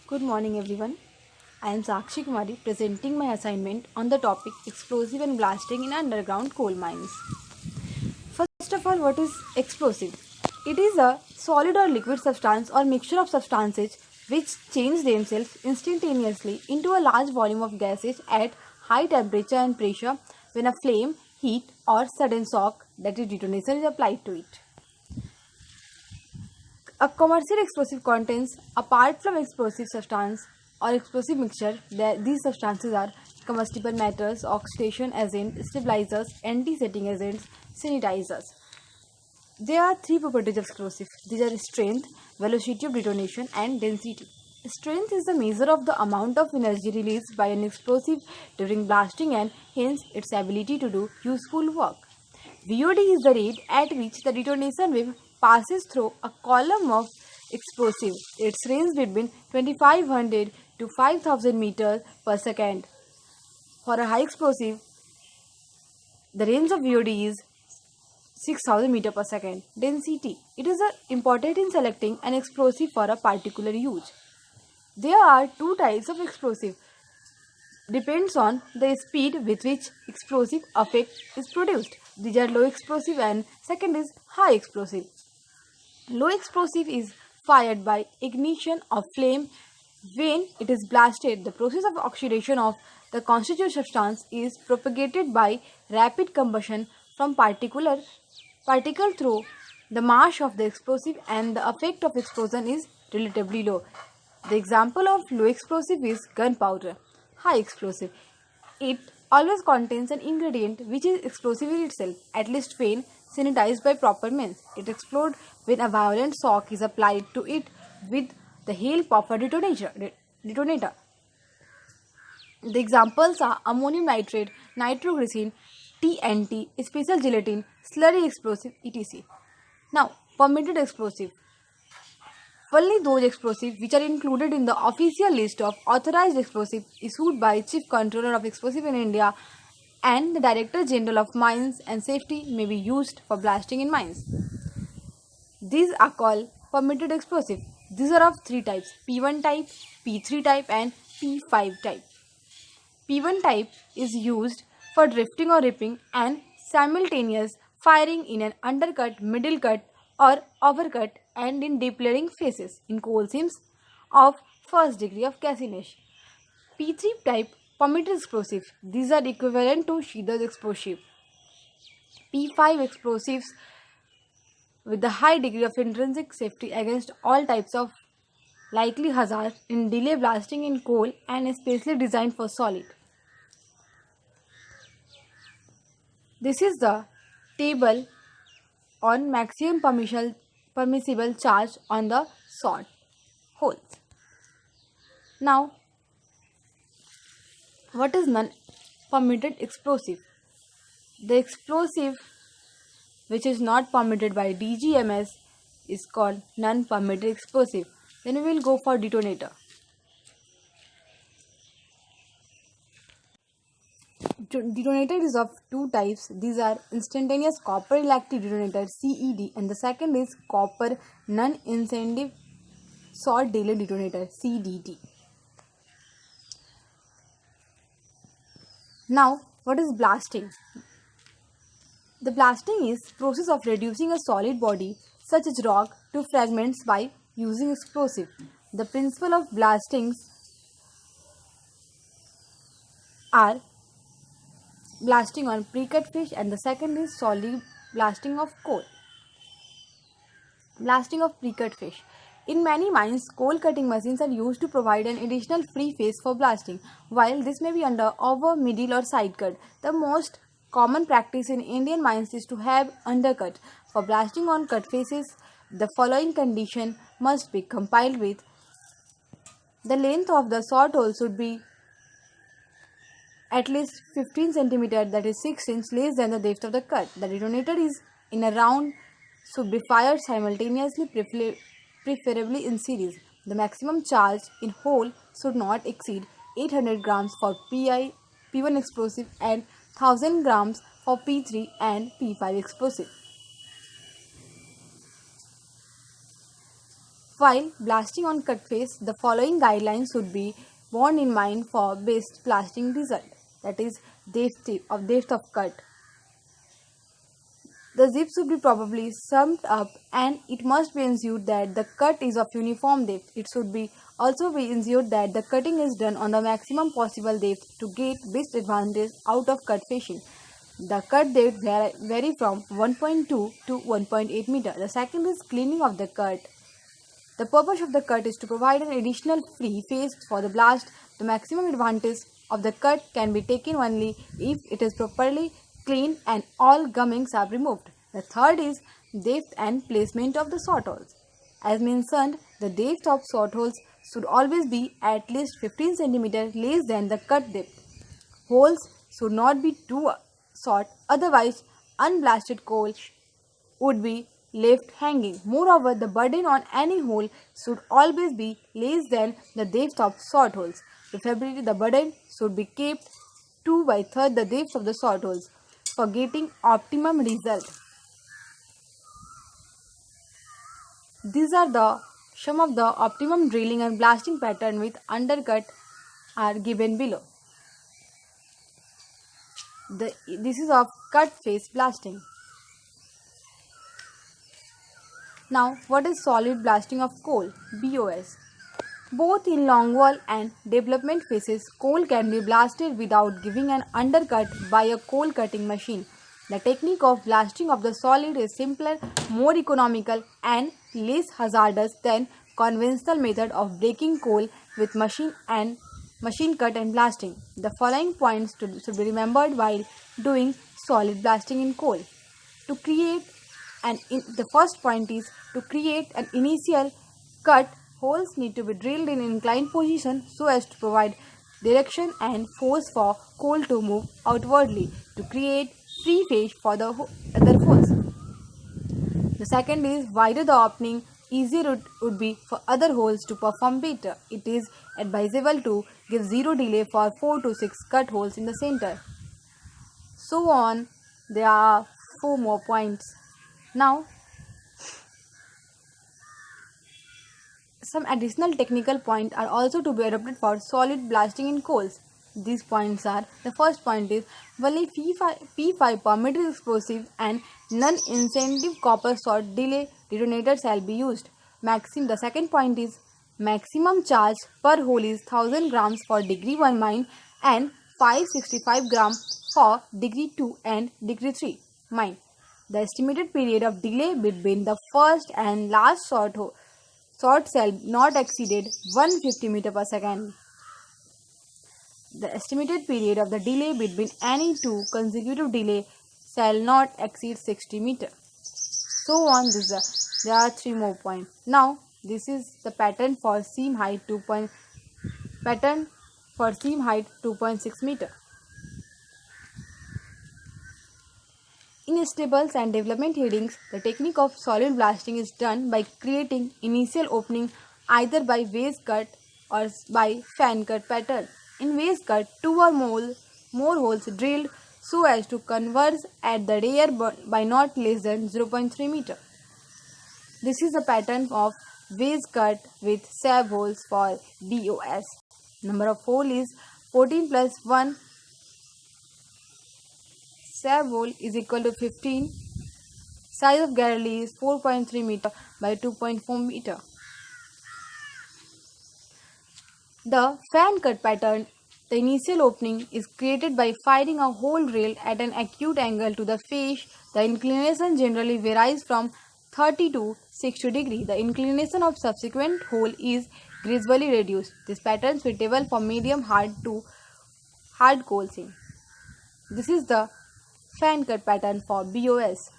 Good morning, everyone. I am Sakshi Kumari presenting my assignment on the topic explosive and blasting in underground coal mines. First of all, what is explosive? It is a solid or liquid substance or mixture of substances which change themselves instantaneously into a large volume of gases at high temperature and pressure when a flame, heat, or sudden shock, that is detonation, is applied to it. A commercial explosive contains, apart from explosive substance or explosive mixture, these substances are combustible matters, oxidation agents, stabilizers, anti-setting agents, sanitizers. There are three properties of explosive. These are strength, velocity of detonation, and density. Strength is the measure of the amount of energy released by an explosive during blasting and hence its ability to do useful work. VOD is the rate at which the detonation wave passes through a column of explosive. Its range between 2500 to 5000 meters per second. For a high explosive, the range of VOD is 6000 meter per second. Density. It is important in selecting an explosive for a particular use. There are two types of explosive. Depends on the speed with which explosive effect is produced. These are low explosive and second is high explosive. Low explosive is fired by ignition of flame. When it is blasted, the process of oxidation of the constituent substance is propagated by rapid combustion from particle through the mass of the explosive and the effect of explosion is relatively low. The example of low explosive is gunpowder. High explosive. It always contains an ingredient which is explosive in itself, at least when sanitized by proper means. It explodes when a violent shock is applied to it with the help of a detonator. The examples are ammonium nitrate, nitroglycerin, TNT, special gelatin, slurry explosive, etc. Now, permitted explosive. Only those explosives which are included in the official list of authorized explosives issued by Chief Controller of Explosives in India and the Director General of Mines and Safety may be used for blasting in mines. These are called permitted explosives. These are of three types: P1 type, P3 type, and P5 type. P1 type is used for drifting or ripping and simultaneous firing in an undercut, middle cut, or overcut and in depleting phases in coal seams of first degree of calcination. P3 type permitted explosive. These are equivalent to sheathers explosive. P5 explosives with the high degree of intrinsic safety against all types of likely hazards in delay blasting in coal and especially designed for solid. This is the table on maximum permissible charge on the shot holes. Now, what is non-permitted explosive? The explosive which is not permitted by DGMS is called non-permitted explosive. Then we will go for detonator. Detonator is of two types. These are instantaneous copper electric detonator CED and the second is copper non-incendiary short delay detonator CDD. Now, what is blasting? The blasting is process of reducing a solid body such as rock to fragments by using explosive. The principle of blastings are blasting on pre-cut fish and the second is solid blasting of coal. Blasting of pre-cut fish. In many mines, coal cutting machines are used to provide an additional free face for blasting. While this may be under over, middle or side cut, the most common practice in Indian mines is to have undercut. For blasting on cut faces, the following condition must be complied with. The length of the shot hole should be at least 15 cm, that is 6 inches less than the depth of the cut. The detonator is in a round should be fired simultaneously, preferably in series. The maximum charge in hole should not exceed 800 grams for P1 explosive and 1000 grams for P3 and P5 explosive. While blasting on cut face, the following guidelines should be borne in mind for best blasting result. That is depth of cut. The zip should be properly summed up and it must be ensured that the cut is of uniform depth. It should be also be ensured that the cutting is done on the maximum possible depth to get best advantage out of cut facing. The cut depth vary from 1.2 to 1.8 meter. The second is cleaning of the cut. The purpose of the cut is to provide an additional free face for the blast. The maximum advantage of the cut can be taken only if it is properly cleaned and all gummings are removed. The third is depth and placement of the shot holes. As mentioned, the depth of shot holes should always be at least 15 cm less than the cut depth. Holes should not be too short, otherwise unblasted coal would be left hanging. Moreover, the burden on any hole should always be less than the depth of shot holes. Preferably, the burden should be kept 2 by 3 the depth of the shot holes for getting optimum result. These are some of the optimum drilling and blasting pattern with undercut are given below. This is of cut face blasting. Now, what is solid blasting of coal? BOS. Both in longwall and development phases, coal can be blasted without giving an undercut by a coal cutting machine. The technique of blasting of the solid is simpler, more economical and less hazardous than conventional method of breaking coal with machine cut and blasting. The following points should be remembered while doing solid blasting in coal. The first point is to create an initial cut. Holes need to be drilled in inclined position so as to provide direction and force for coal to move outwardly to create free face for the other holes. The second is wider the opening, easier it would be for other holes to perform better. It is advisable to give zero delay for 4 to 6 cut holes in the center. So on, there are 4 more points. Now, some additional technical points are also to be adopted for solid blasting in coals. These points are: the first point is only P5 permitted explosive and non-incentive copper shot delay detonator shall be used. The second point is maximum charge per hole is 1000 grams for degree 1 mine and 565 grams for degree 2 and degree 3 mine. The estimated period of delay between the first and last shot shall not exceed 150 meter per second. The estimated period of the delay between any two consecutive delay shall not exceed 60 meter. So on, there are 3 more points. Now, this is the pattern for seam height 2.6 meter. In stables and development headings, the technique of solid blasting is done by creating initial opening either by vase cut or by fan cut pattern. In vase cut, 2 or more holes drilled so as to converge at the rear by not less than 0.3 meter. This is the pattern of vase cut with sab holes for BOS. Number of hole is 14 plus 1. Sab hole is equal to 15. Size of gallery is 4.3 meter by 2.4 meter. The fan cut pattern, the initial opening is created by firing a hole drilled at an acute angle to the face. The inclination generally varies from 30 to 60 degrees. The inclination of subsequent hole is gradually reduced. This pattern is suitable for medium hard to hard coal seam. This is the fan cut pattern for BOS.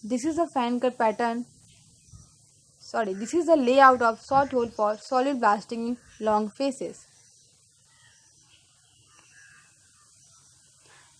This is the fan cut pattern. This is the layout of shot hole for solid blasting in long faces.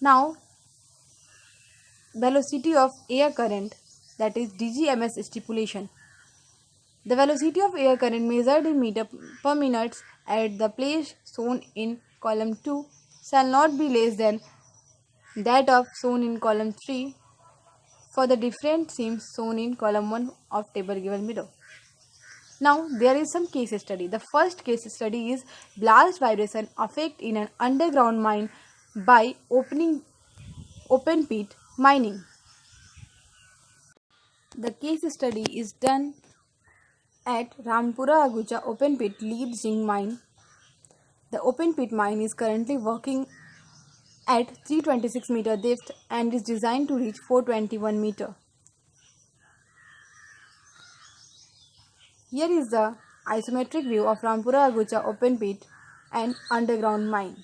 Now, velocity of air current, that is DGMS stipulation. The velocity of air current measured in meter per minute at the place shown in column 2 shall not be less than that of shown in column 3 for the different seams shown in column 1 of table given below. Now there is some case study. The first case study is blast vibration effect in an underground mine by open pit mining. The case study is done at Rampura Agucha open pit lead zinc mine. The open pit mine is currently working at 326 meter depth and is designed to reach 421 meter. Here is the isometric view of Rampura Agucha open pit and underground mine,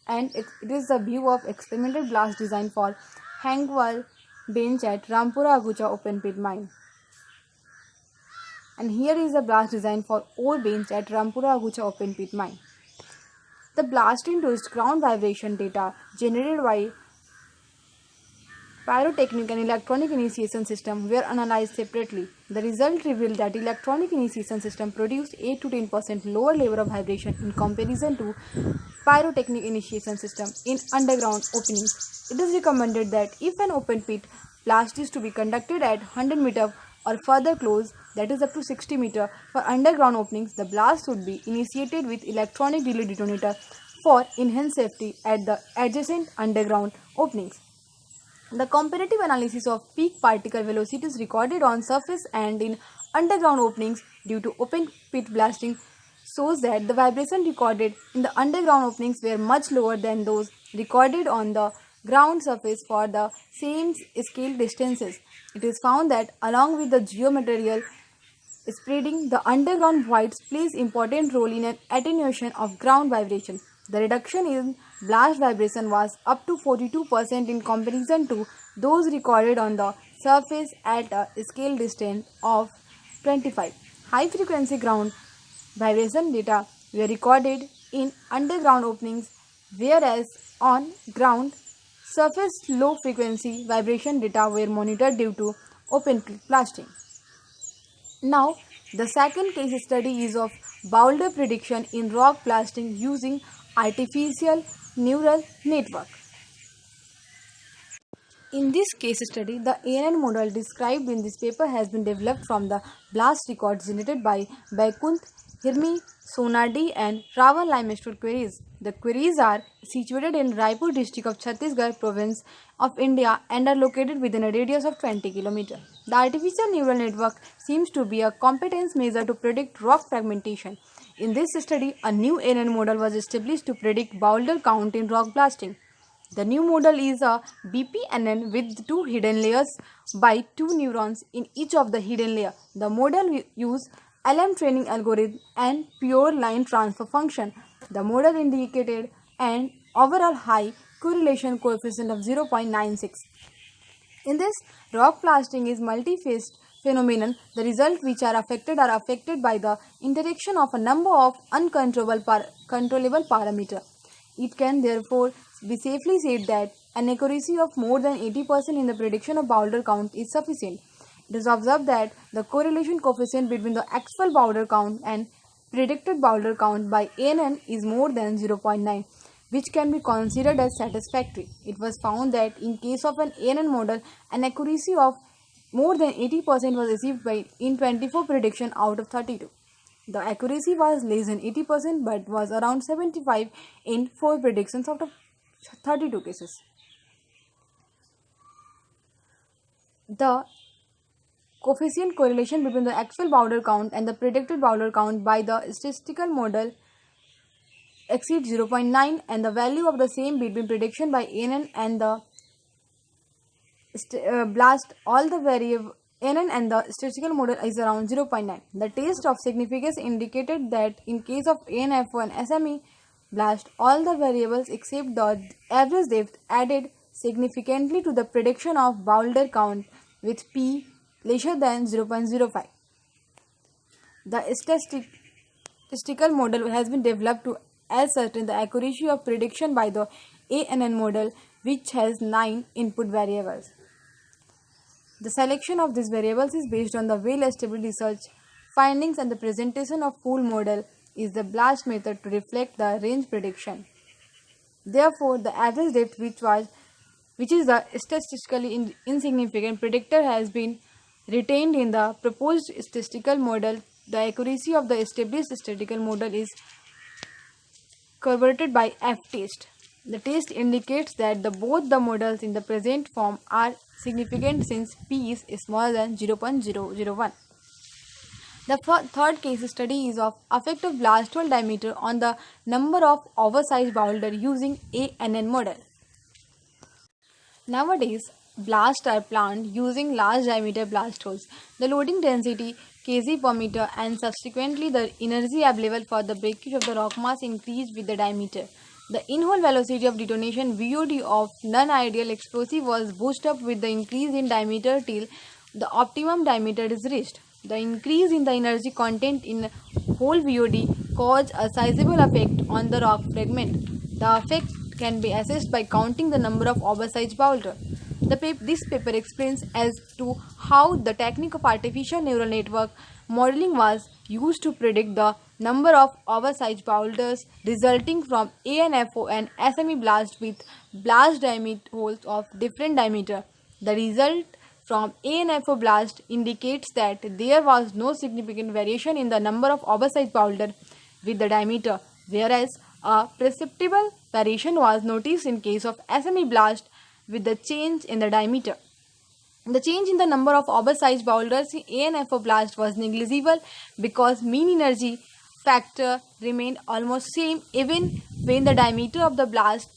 and it is the view of experimental blast design for hangwall bench at Rampura Agucha open pit mine. And here is the blast design for ore bench at Rampura Agucha open pit mine. The blast induced ground vibration data generated by pyrotechnic and electronic initiation system were analyzed separately. The result revealed that electronic initiation system produced 8 to 10% lower level of vibration in comparison to pyrotechnic initiation system in underground openings. It is recommended that if an open pit blast is to be conducted at 100 meter or further close, that is up to 60 meter, for underground openings, the blast would be initiated with electronic delay detonator for enhanced safety at the adjacent underground openings. The comparative analysis of peak particle velocities recorded on surface and in underground openings due to open pit blasting shows that the vibration recorded in the underground openings were much lower than those recorded on the ground surface for the same scale distances. It is found that along with the geomaterial spreading, the underground voids plays important role in an attenuation of ground vibration. The reduction in blast vibration was up to 42% in comparison to those recorded on the surface at a scale distance of 25. High frequency ground vibration data were recorded in underground openings, whereas on ground surface low frequency vibration data were monitored due to open pit blasting. Now, the second case study is of boulder prediction in rock blasting using artificial neural network. In this case study, the ANN model described in this paper has been developed from the blast records generated by Baikunt, Hirmi, Sonadi and Ravan limestone quarries. The quarries are situated in Raipur district of Chhattisgarh province of India and are located within a radius of 20 km. The artificial neural network seems to be a competence measure to predict rock fragmentation. In this study, a new ANN model was established to predict boulder count in rock blasting. The new model is a BPNN with two hidden layers by two neurons in each of the hidden layer. The model uses LM training algorithm and pure line transfer function. The model indicated an overall high correlation coefficient of 0.96. In this, rock blasting is multi-phased phenomenon. The results which are affected by the interaction of a number of controllable parameters. It can therefore be safely said that an accuracy of more than 80% in the prediction of boulder count is sufficient. It is observed that the correlation coefficient between the actual boulder count and predicted boulder count by ANN is more than 0.9, which can be considered as satisfactory. It was found that in case of an ANN model, an accuracy of more than 80% was achieved in 24 prediction out of 32. The accuracy was less than 80% but was around 75 in 4 predictions out of 32 cases. The coefficient correlation between the actual boulder count and the predicted boulder count by the statistical model exceeds 0.9 and the value of the same between prediction by ANN and the blast all the variable NN and the statistical model is around 0.9. The test of significance indicated that in case of ANF1 SME blast, all the variables except the average depth added significantly to the prediction of boulder count with P lesser than 0.05. The statistical model has been developed to ascertain the accuracy of prediction by the ANN model, which has 9 input variables. The selection of these variables is based on the well-established research findings, and the presentation of full model is the blast method to reflect the range prediction. Therefore, the average depth, which was which is the statistically insignificant predictor, has been retained in the proposed statistical model. The accuracy of the established statistical model is corroborated by F-test. The test indicates that both the models in the present form are significant since p is smaller than 0.001. The third case study is of effect of blast hole diameter on the number of oversized boulder using ANN model. Nowadays, blasts are planned using large diameter blast holes. The loading density kg per meter and subsequently the energy available for the breakage of the rock mass increase with the diameter. The in-hole velocity of detonation VOD of non-ideal explosive was boosted up with the increase in diameter till the optimum diameter is reached. The increase in the energy content in hole VOD caused a sizable effect on the rock fragment. The effect can be assessed by counting the number of oversized boulder. This paper explains as to how the technique of artificial neural network modeling was used to predict the number of oversized boulders resulting from ANFO and SME blast with blast diameter holes of different diameter. The result from ANFO blast indicates that there was no significant variation in the number of oversized boulder with the diameter, whereas a perceptible variation was noticed in case of SME blast with the change in the diameter. The change in the number of oversized boulders in ANFO blast was negligible because mean energy factor remained almost same even when the diameter of the blast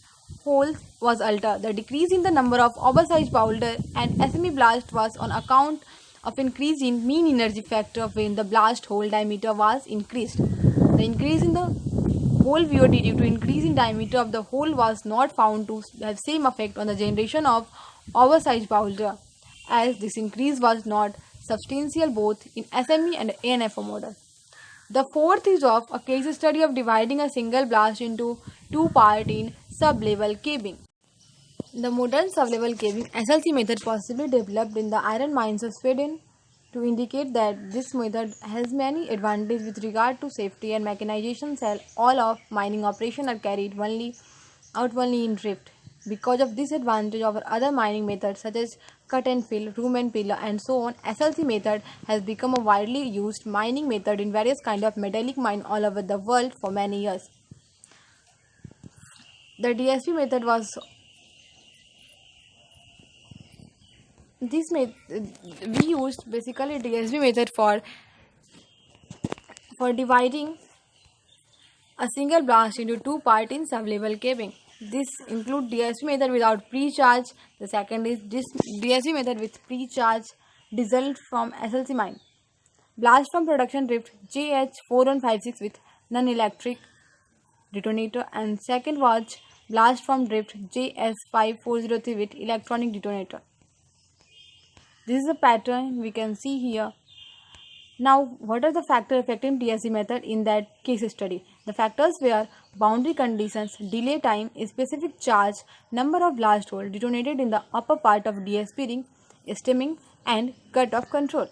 hole was altered. The decrease in the number of oversized boulder and SME blast was on account of increase in mean energy factor when the blast hole diameter was increased. The increase in the hole VOD due to increase in diameter of the hole was not found to have same effect on the generation of oversized boulder, as this increase was not substantial both in SME and ANFO model. The fourth is of a case study of dividing a single blast into two parts in sub-level caving. The modern sub-level caving SLC method possibly developed in the iron mines of Sweden to indicate that this method has many advantages with regard to safety and mechanization. All of mining operations are carried only in drift. Because of this advantage over other mining methods such as cut and fill, room and pillar and so on, SLC method has become a widely used mining method in various kinds of metallic mine all over the world for many years. The DSP method was we used basically DSP method for dividing a single blast into two parts in sub-level caving. This includes DSP method without pre-charge. The second is DSP method with pre-charge result from SLC mine. Blast from production drift JH4156 with non-electric detonator, and second was blast from drift JS5403 with electronic detonator. This is a pattern we can see here. Now, what are the factors affecting DSP method in that case study? The factors were boundary conditions, delay time, specific charge, number of blast holes detonated in the upper part of DSP ring, stemming, and cut-off control.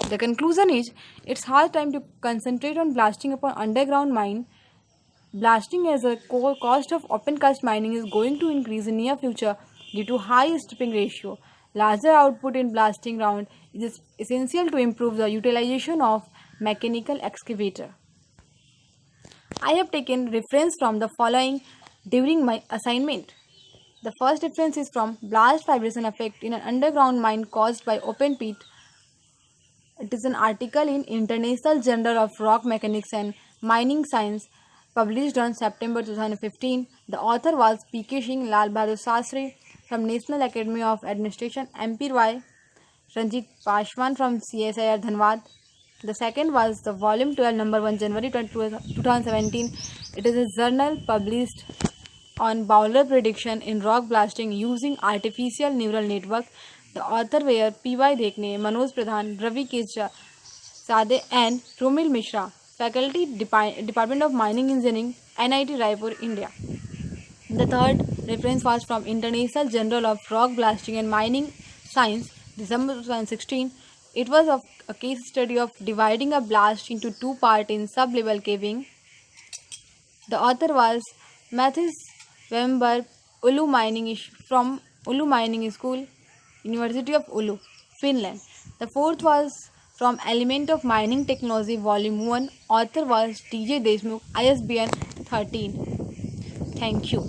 The conclusion is it's hard time to concentrate on blasting upon underground mine. Blasting as a cost of open cast mining is going to increase in near future due to high stripping ratio. Larger output in blasting round is essential to improve the utilization of mechanical excavator. I have taken reference from the following during my assignment. The first reference is from blast vibration effect in an underground mine caused by open pit. It is an article in International Journal of Rock Mechanics and Mining Science published on September 2015. The author was P.K. Singh, Lal Bahadur Shastri from National Academy of Administration, MP Roy, Ranjit Paswan from CSIR Dhanbad. The second was the volume 12, number 1, January 2017. It is a journal published on boulder prediction in rock blasting using artificial neural network. The author were P.Y. Dekne, Manoj Pradhan, Ravi Kesha, Sade and Romil Mishra, Faculty Department of Mining Engineering, NIT Raipur, India. The third reference was from International Journal of Rock Blasting and Mining Science, December 2016. It was a case study of dividing a blast into two parts in sub-level caving. The author was Mathis Wember, Ulu Mining from Oulu Mining School, University of Oulu, Finland. The fourth was from Element of Mining Technology Volume 1. Author was DJ Deshmukh, ISBN 13. Thank you.